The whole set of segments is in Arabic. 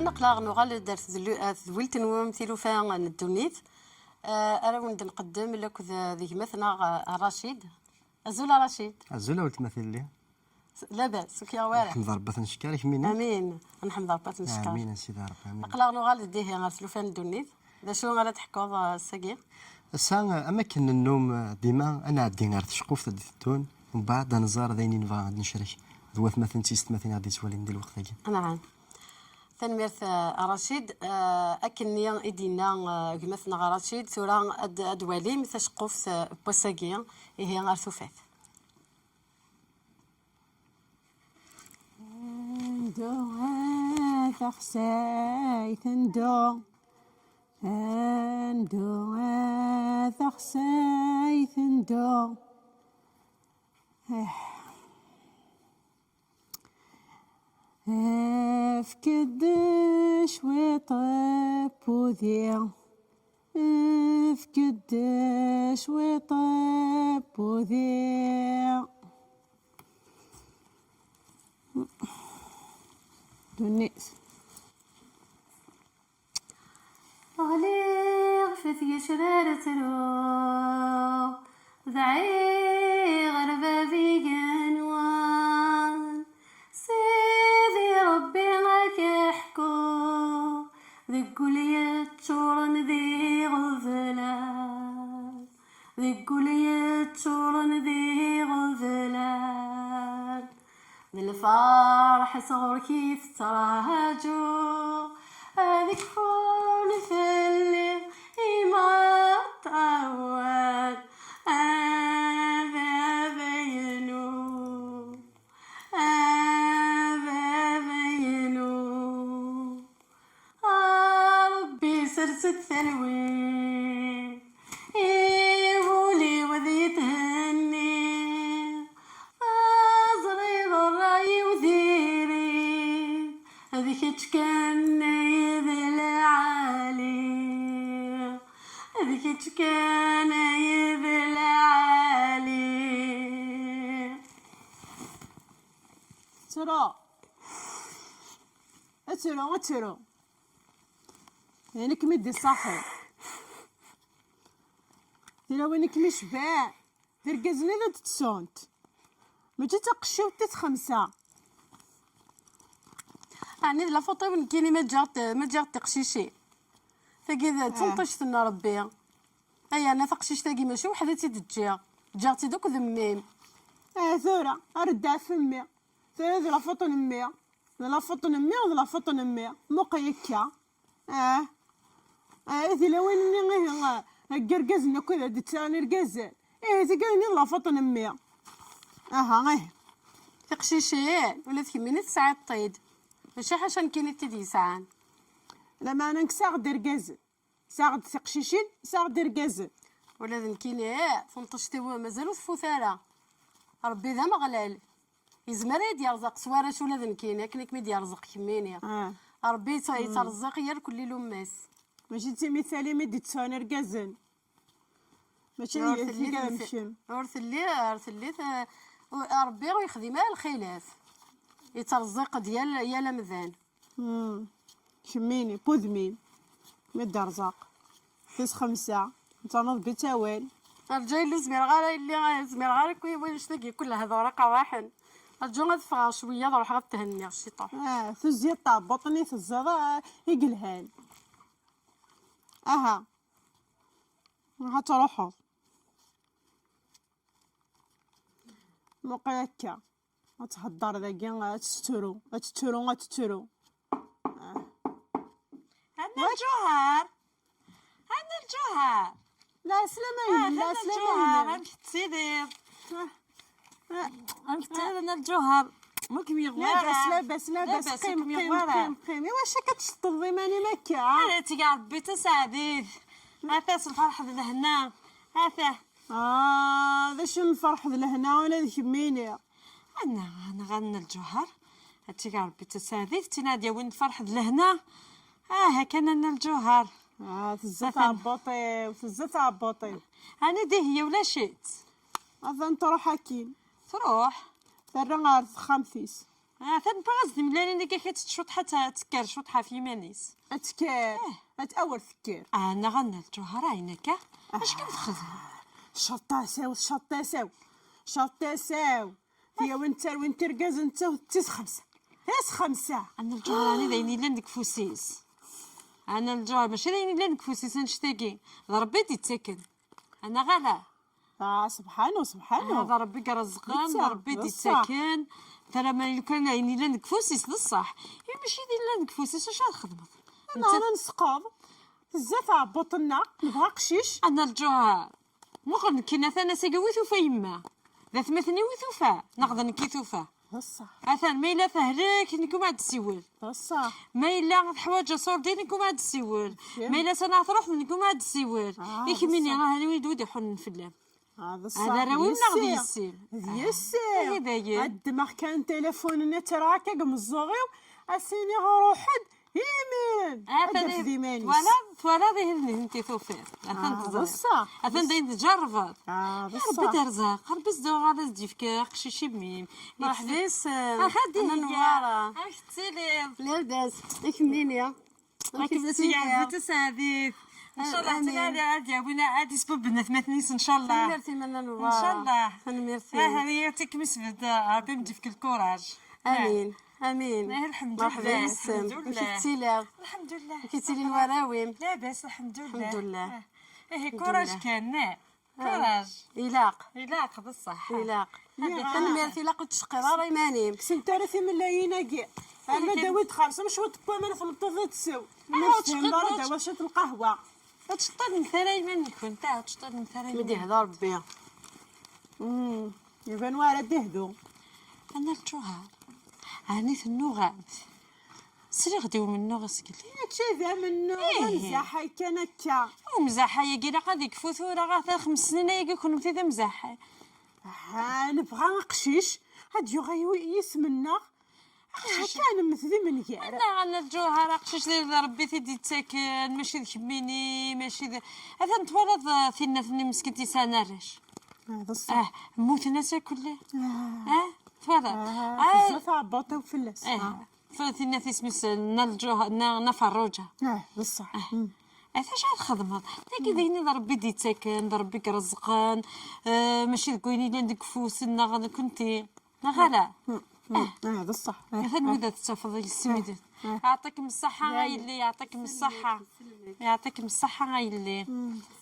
نقلا نغال درت ذولت نمثلو فيها الدونيت. أنا ولد نقدم لك ذي مثنا رشيد. أزولا رشيد. أزولا ولد تمثل لي. لاباس كي غوالح. نحمد ربي نشكرك مينا. امين نحمد ربي نشكر. امين سيدي ربي امين. نقلا نغال ديه غنسلو فيها الدونيت. ذا شو غالا تحكوض الساقي. الساعة أماكن النوم ديما أنا عدي غير تشقوف تدي التون ومن بعد نزار ذايني نبغى غادي نشري ذوات مثلا تيست مثلا غادي توالي ندير الوقت هاكي. نعم. تنميرت رشيد أكني إدينا مثلا رشيد ثورة أدوالي مثل شقوف بوساقية هي غير ثوفات. ندو هذا خسايت ندو هذا خسايت ندو افكد شويط بوذي افكد شويط بوذي دونيس غليغ في شرارة رو ذعي غربابي جنوان سيدي ربي غاك يحكو ذي قولية شورن ذي غفلان ذي قولية شورن ذي غفلان ذي الفرح صغر كيف تراهجو هذيك فون فلي إما تعود أبا بينو أبا بينو ربي سرس الثلوين يولي وذي تهني أزري ضرعي وذيري هذيك تشكني هذيك كان يذل علي ترى اترو يعني كمدي صاحي ترى وينك مشبع تركزني ذا تتصونت ما تتقشو تتخمسة يعني لا فوطي ونكيني ما جات تقشيشي ثقي تنطش لنا ربي اي انا تقشيش ثقي ماشي وحده تتجيها جاتي دوك ذميم ثورة أردع فمي ثورة ذي لفطن أمي وذي لفطن أمي مقيكا ذي لوين غير قرقزنا كذا دتاني رقزن ذي قالني لفطن أمي غيه تقشيشين ولا تكميني تسعة طيد ماشي حاشا نكيني تدي ساعان لما أنا نكساغ درقزن ساغد تقشيشين ساغد درقزن ولا ذنكيني فنطش توا مازالو ثفوثارة ربي ذا مغلال يزمر يدي يرزق سوارش ولا ذنكيني كنيك ميدي يرزق كميني ربي يترزق يا كل لماس ماشي انت مثالي ميدي تسوني رقزن ماشي هي مشم ورث اللي ربي ويخدم الخلاف يترزق ديال يا لمذان شميني بوذمين ميدي رزق فيس 5 نتنوض بتاوال الجاي اللي زمير غير كوي وين شتاقي كل هذا ورقه واحد الجو غتفغى شويه نروح غتهني الشيطان ثزي طابطني ثزا يقلهان هتروحوا مقيكا غتهضر ذاكي غتسترو عندنا الجوهر لا سلامة لا سلامة عندك تسيدي عندنا الجوهر ممكن يغوار لاباس قيم واش كتشطبي ماني مكا انا تيقع ربي تسعديه عافاس الفرح لهنا عافاه هذا شنو الفرح لهنا وانا ذكميني انا غنى الجوهر تيقع ربي تسعديه تنادي وين الفرح لهنا هكا انا الجوهر تزات عبوطي انا دي هي ولا شيت اظن تروح اكيد تروح ثرى غير خمسيس تنبغز دملاني اللي كتشوط حتى تكر شوط في يمانيس اتكار اتاول فكر انا غنى الجوهر عينك اش كتخدم شطاساو شطاساو هي وانت ركاز انت وتيس خمسه هاس خمسه. انا الجوهر راني دايني لندك فوسيس انا الجوهر ماشي دايني لندك فوسيس نشتاقي ربي تيتسكن انا غلا سبحانه هذا ربي كرزقان ربي تيتسكن ترى ما كان عيني لندك فوسيس للصح هي ماشي داير لندك فوسيس اش غتخدم انا نسقاض بزاف عبطنا نبغى قشيش. انا الجوهر مغن كنا ثنا سقوي ثوفا يما ذات مثني وثوفا نقدر نكي ثوفا بصح اثن ما الا فهلك نكون عاد تسول بصح ما الا حوايج صور ديالي نكون عاد تسول ما الا سنه تروح نكون عاد تسول يكمني راه هذا ولد ودي حن نفلم هذا راه وين ناخذ يسيل يسير الدماغ كان تليفون نتراكق مزوغيو اسيني غروحد يمين هذا ديمانيس ولا ذهني انت ثوفير اثن تزرع اثن داين تجربت ربي ترزق ربي زدو غادا تجيفك قشيشي بميم محبس انا نواره اختي لاباس يكمليني تسعدي ان شاء الله تعالى عاد يابونا عاد يسبب لنا ثمانيس ان شاء الله ميرسي من نواره ان شاء الله ميرسي هذه يعطيك مسفد ربي يمديك الكوراج امين امين الحمد لله الحمد لله كيتسيلا الحمد لله كيتسيلي الوراويم لاباس الحمد لله الحمد لله كوراج كان كوراج إلاق بصح إلاق أنا ميرتي لا قلت شقيرة إيماني كنت عارفة من لاينا كاع انا داويت خمسه مش وتبا ما نفهمطو تساو ما تفهم دابا شات القهوه تشطد مثلا يمن كنت تشطد مثلا مدي هذا ربي يبان وارد دهدو انا الجوهر هاني النوغات سري غديو منو غسكل تشافى منو مزاحه كان هكا ومزاحه يا كي غادي كفوثو راه غا 5 سنين يا كون في مزاحه نبغى قشيش هاد يغيو يسمنا كان مثلي من كير انا الجوهر قشيش اللي ربي تيدي تساكن ماشي ذكميني ماشي هذا نتولد ثني مسكنتي سنه رش هذا الصح موت الناس كله تولد بزاف عباطه وفلاس فثني اسمس الجوهر نفروجه بصح علاش الخدمه تاكي ديني ربي دي تساكن ربي كرزقان ماشي تقولي لي عندك فوسنا غادي كنتي غلا هذا الصح مثلا ودا تفضل السميد يعطيكم الصحه غايلي يعطيكم الصحه يعطيكم الصحه غايلي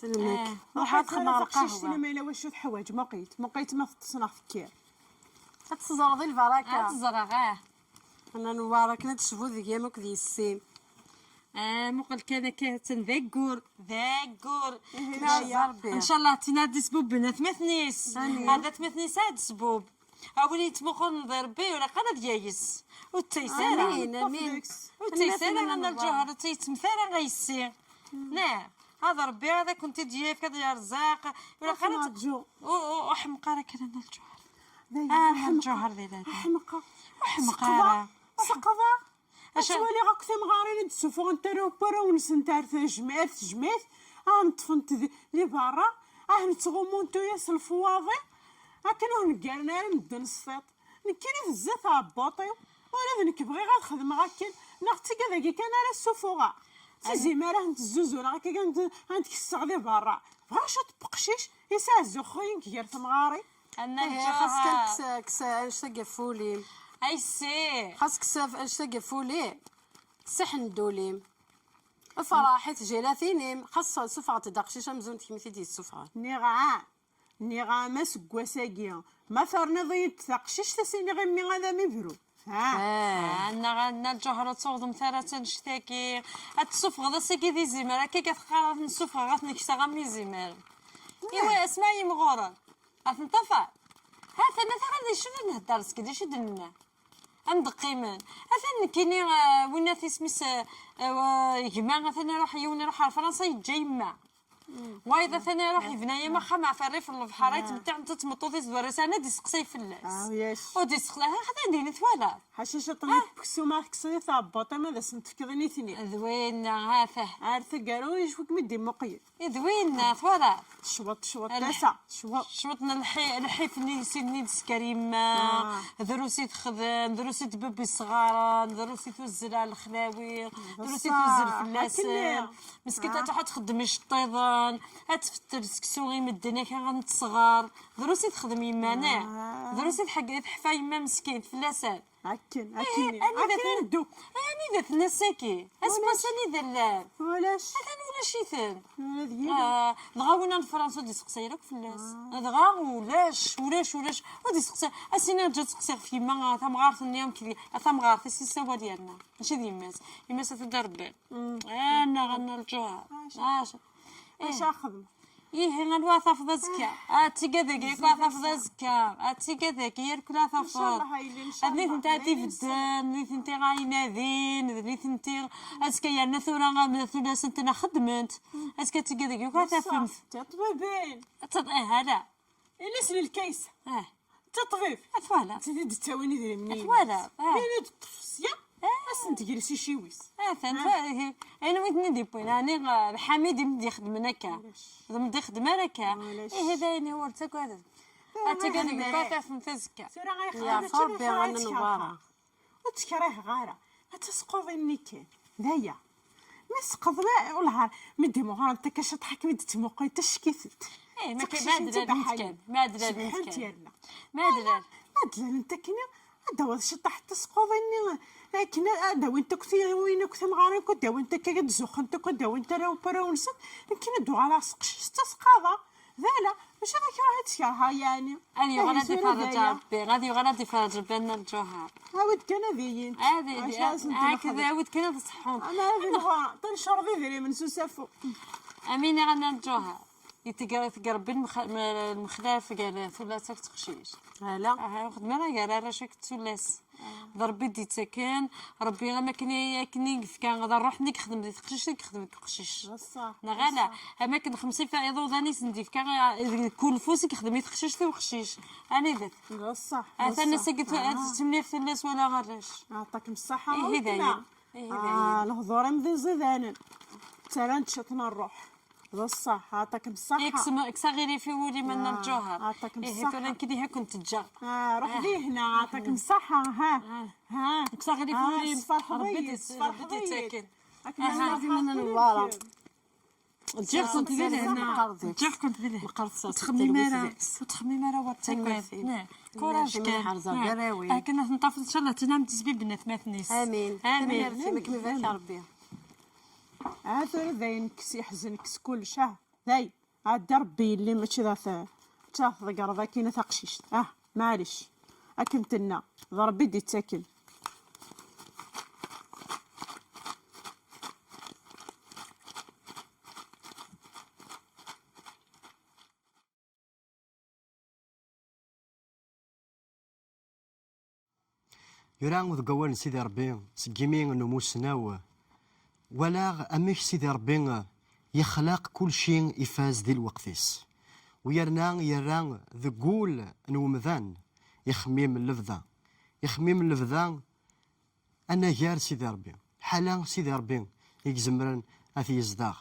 سلمك روح تخدم القهوه انا ما الا واش الحوايج ما لقيت ما تصنع فكير تزرضي البركه تزرع انا نواره كنا تشوفو ذيك يامك ذي السيم مقل كان كاتن ذاكور ربي ان شاء الله تنادي سبوب بنا ثمثنيس هذا ثمثنيس هاد سبوب اولي تمخن ضربي ولا قناه ديايس والتيسيره امين والتيسيره انا الجوهر تيتمثال غيسي نعم هذا ربي هذا كنت ديالك هذا رزاق ولا قناه وحمقه راه كان الجوهر الجوهر ذي حمقه وحمقه سقضه اش ولي غاك مغارين تسوفو انت روبرا ونسنتار تجمعت نطفنت لي برا نتغمو نتويا الفواضي كانوا نقالنا نبدا نصفيط نكيني بزاف عباطي ولا ذنك بغي غنخدم غاكن نختي كذاكي كان على السفوغه تيزي ما راه نتزوزو راه غنتكسغ لي برا بغا شو تبقشيش يسعزو خويا كير تمغاري انا خاصك كسا قفولي اي سي خاصك قفولي سحن دوليم فرحت جيلاتينيم خاصة سفعة دقشيش مزون كيمتي دي السفعة نيغا ما سكواساكيا ما ثرنا ضيت تقشيش تسيني غمي غادا ميبرو انا الجوهر تصوض مثلا نشتاكي السفغ هذا ساكي دي زمر كي كتقرا السفغ غتنكسا غمي زمر ايوا اسمعي مغوره غتنطفى هذا مثلا شنو نهضر سكدي شي درنا ندقيمن مثلا كاينين وين تسميس يجمع مثلا يروح يوني يروح على فرنسا يجي يما وايضا ثاني يروح يبنى ما خا في الريف البحر يتمتع انت تمطوطي زوار سنه دي سقسي فلاس ياس ودي سقلا خدي ندير ثوالا حاشا طليت بكسو ما كسي ثابط ما ذا سنتفكرني ثني ذوينا هافه عارفه قالوا يشوك مدي مقيد ذوينا ثوالا شوط لاسا شوط شوطنا الحيف ني سكريم دروسي تخدم دروسي تببي الصغار دروسي توزل على الخلاوي دروسي توزل فلاسن مسكينه تروح تخدم الشطيضان تفتر سكسوغي مدنا كان غنتصغر دروسي تخدم يمانا دروسي تحفا يما مسكين فلاسان هكن انا دوك انا ذات نساكي اسباسني ذلال ولاش هذا ولا شي ثان هذه دغاونا الفرنسا دي سقسي راك فلاس دغا ولاش ودي سقسي اسينا جات سقسي في ما تمغارت اليوم كذي تمغارت سي سوا ديالنا ماشي يماس تدرب انا غنرجوها اش اخذ غنوا ثافض زكا تيكاداك ياك ثافض زكا تيكاداك ياك لا ان شاء ثافض الله هايلين ان شاء الله نيت نتا تيفدان نيت نتا غاينادين نيت نتا اسكا يانا ثورا ثورا سنتنا خدمت اسكا تيكاداك ياك تفهمت تطبيبين هذا ليس للكيس تطبيب فوالا تزيد تساويني ذي منين فوالا منين تطفسيا اصلا تجلسي شي ويس انا ويت ندي بوين انا حميد مدي يخدم هكا مدي يخدم هكا هذا انا هو تاكل تاكل كاف متزكا سيرا يا صربي غانا نبارا وتكريه غارة تسقضي النيكين ذايا مسقض لا والله مدي مغارة انت كاش تحكي مدي تموقي تشكيثت ما ادري ما ادري ما ادري انت كنا هذا شطح تسقضي لكن هذا وانت كثير وين كثر مغاري كدا وانت كاد زوخ انت كدا وانت راو براونسن يمكن ندو على سقش تسقاضا ذالا مش هذاك راه تشارها يعني انا غادي فرج ربي غادي فرج بان الجوهر عاود كان ذيين هكذا عاود كان تصحون انا نبغى تنشر ذي من سوسافو امينه غانا الجوهر يتقرب المخلاف قال ثلاثة تخشيش لا خدمة راه قال راه شاك تثلاث ضربي دي تكن ربي غا ما كني كان غادي نروح نيك خدم دي تقشيش نخدم تقشيش بصح غالا اما كن 50 في عيضو ذاني سندي كان كل فوسك خدمي تقشيش وخشيش انا ذات بصح انا سكت تمني في الناس ولا غرش يعطيك الصحة ايه هدايا الهضور مدي زيدان ترى نشطنا الروح بصح يعطيك الصحة اكس غيري في ولي من الجوهر يعطيك الصحة فلان كذي كنت تجا روح ذي هنا يعطيك الصحة ها اكس غيري في ولي ربي تساكن من نبارا جير كنت ذي هنا جير كنت ذي القرص تخمي مرا واتسكن كوراج كان كنا نطاف ان شاء الله تنام تسبي بنات ماتنيس امين امين كيما بارك ربي هذا ذاين كس يحزن كس كل شهر ذاي عاد ربي اللي ماشي ذا تاخذ قرضه كاينه تقشيش معليش اكمتنا ربي دي تاكل يران ذ قوان سيدي ربي سكيمين نموسنا ولا أميك سيدي ربي يخلق كل شيء يفاز دي الوقتيس يران ذقول نومذان يخميم اللفظة أنا جار سيدي ربي حالا سيدي ربي يكزمرن أثي يزداغ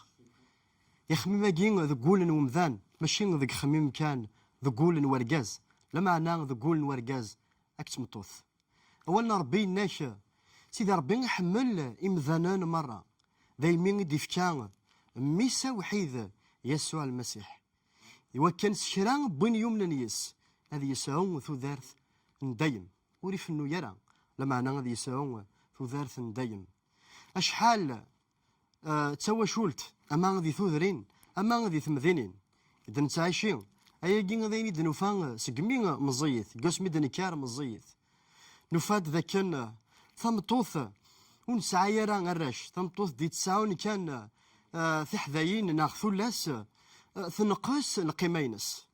يخميم أجين ذقول نومذان ماشي ذق خميم كان ذقول نورجاز لما أنا ذقول نورجاز أكتمطوث أولنا ربي ناشا سيدي ربي حمل إمذانان مرة دايمين ديفكان ميسا وحيد يسوع المسيح وكان شران بين يومنا نيس هذه يسعون ثوذارث ندايم وريف انه يرى لما انا غادي يسعون ثوذارث ندايم اشحال تسوى شولت اما غادي ثوذرين اما غادي ثمذينين اذا نتعايشين ايا كي غادي نوفان سقمين مزيث قوس ميدن كار مزيث نفاد ذاك ثمطوث ونسعى راه غراش تنطوث دي تسعون كان ثحذاين ناخ ثلاث ثنقص القيمينس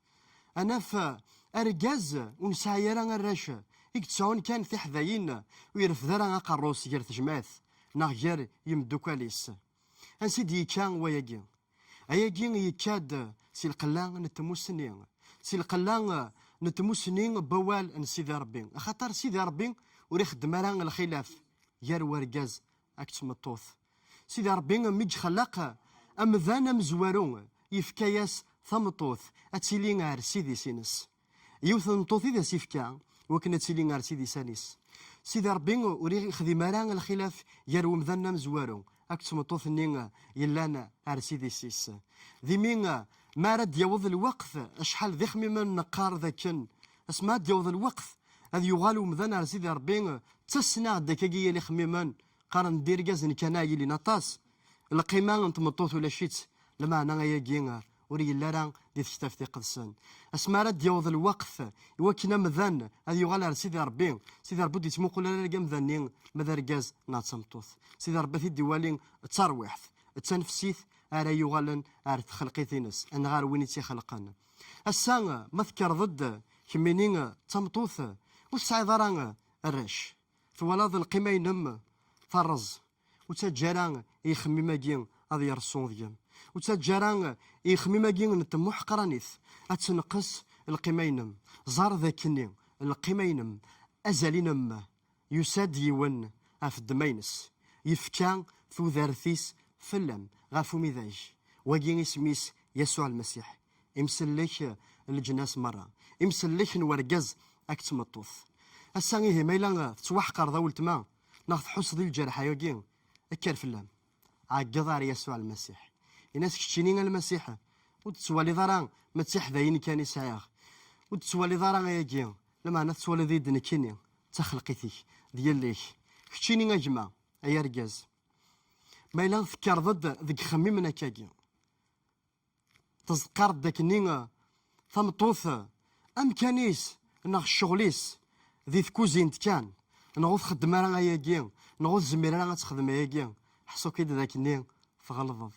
انا ف ارجاز ونسعى راه غراش يك تسعون كان ثحذاين ويرفد راه قروس غير تجماث ناخ غير يمدو كاليس انسيدي كان وياكي أياكين يكاد سي القلان نتموسنين سي القلان نتموسنين بوال سيدي ربي خاطر سيدي ربي وريخ دمران الخلاف يار ورقاز أكتمطوث سيدي ربي ميج خلق أمذان مزوارون يفكاياس ثمطوث أتسيلي غار سيدي سينس يوث نطوثي ذا سيفكا وكنا تسيلي غار سيدي سانيس سيدي ربي وريخ خدمران الخلاف يار ومذان مزوارون أكتمطوث نين يلانا غار سيدي سيس ذي مين ما رد يوض الوقت أشحال ذي خميما نقار ذاكن اسما يوض الوقت هذ يغالو مذان على سيدي ربي تسنا داكاكيا اللي خميما قارن دير كازن كان يلي نطاس القيمة نتمطوط ولا شيت لما انا ياكينا وري لا راه دي تشتافتي قدسان اسما رد يوض الوقت وكنا مذان هذ يغال على سيدي ربي سيدي ربي يتمقل لا كا مذانين ماذا ركاز ناتمطوط سيدي ربي في الديوالين ترويحت التنفسيث ارا يغالن ار تخلقيتينس ان غار وين تيخلقان السان ما ذكر ضد كمينين تمطوث وسعي ضران الرش فولاض القيمة ينم فرز وتجاران يخمي ماكين هذا يرسون ديام وتجاران يخمي ماكين نتموح قرانيث اتنقص القيمة ينم زار ذاكني القيمة ينم ازالينم يساد يون اف الدمينس يفكان ثو ذارثيس فلم غافو ميذاج واكين اسميس يسوع المسيح امسلك الجناس مرة امسلك نورقز اكتمطوث السانيه ميلا تسوحقر ذا ولتما ناخذ حص ذي الجرح يوكين اكار فلام عقضار يسوع المسيح الناس كتشينين المسيح وتسوالي ضران ما تسيح ذاين كان يسعيغ وتسوالي ضران ياكين لما انا تسوالي ذي دنكيني تخلقيتي ديال ليك كتشينين اجمع ايا ركاز ميلا فكر ضد ذيك خميمنا كاكين تذكر داك النين ثمطوث ام كانيس ناخ الشغليس ذي كوزين كان نغوض خدم راه ياكين نغوض زمير راه تخدم ياكين حسو كيد ذاك النين فغلظظ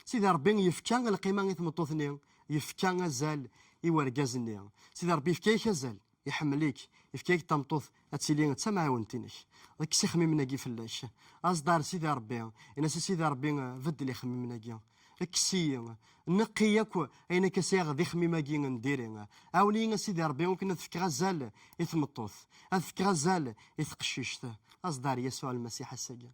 سيدي ربي يفكان القيمه غي ثمطوثني يفكان زال يوركازني سيدي ربي يفكاك زال يحمليك يفكاك تمطوث اتسيلي تسمع ونتينك داك الشي خميمنا كي فلاش اصدار سيدي ربي انا سيدي ربي بدل خميمنا كي كسي نقياك اين كسيغ ذي خميمه كي نديري عاوني سيدي ربي ممكن نفك غزال يثمطوث نفك غزال يثقشيشت اصدار يسوع المسيح السجا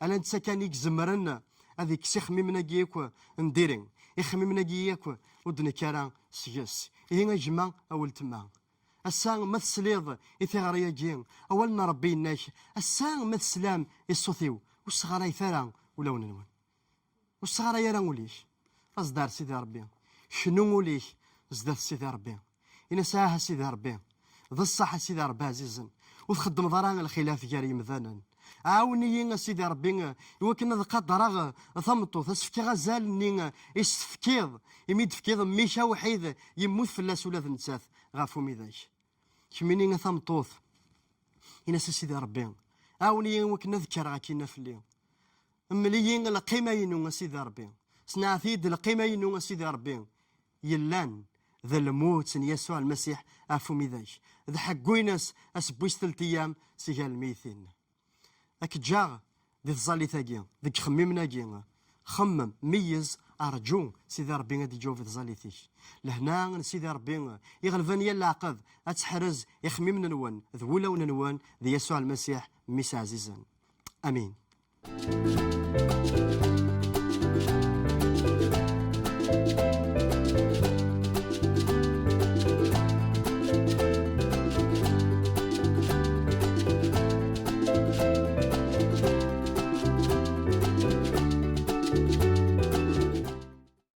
الا انت كان يكزمرن هذيك سي خميمنا كيك نديري يخميمنا كيك ودنا كرا سياس هي جمع اول تما السان ما تسليض يثغريا جين اولنا ربي الناش السان ما تسلام يصوثيو والصغار يثرى ولا ونون والصغار يرى وليش أصدار سيدي ربي شنو وليش زدت سيدي ربي إنا ساها سيدي ربي ذا الصح سيدي ربي عزيزا وتخدم ضران الخلاف جاري مثلا عاوني سيدي ربي يوكنا ذا قدر ثمطو تسفكي غزال ني يسفكيض يميد فكيض ميشا وحيد يموت فلاس ولا ثنتاث غافو ميداش كميني ثمطوث إنا سيدي ربي عاوني وكنا ذكر غاكينا في اليوم مليين القيمة ينو سيدي ربي سنعثيد القيمة ينو سيدي ربي يلان ذا الموت يسوع المسيح عفو ميداش ذا حقويناس اسبويس 3 ايام سيها الميثين اك جاغ ذي الظالي ثاقي ذيك خميمنا كي خمم ميز ارجو سيدي ربي غادي يجاوب في الظاليتيش لهنا سيدي ربي يغلبني العقد اتحرز يخميمنا نوان ذولا ونوان ذي يسوع المسيح ميس عزيزا امين.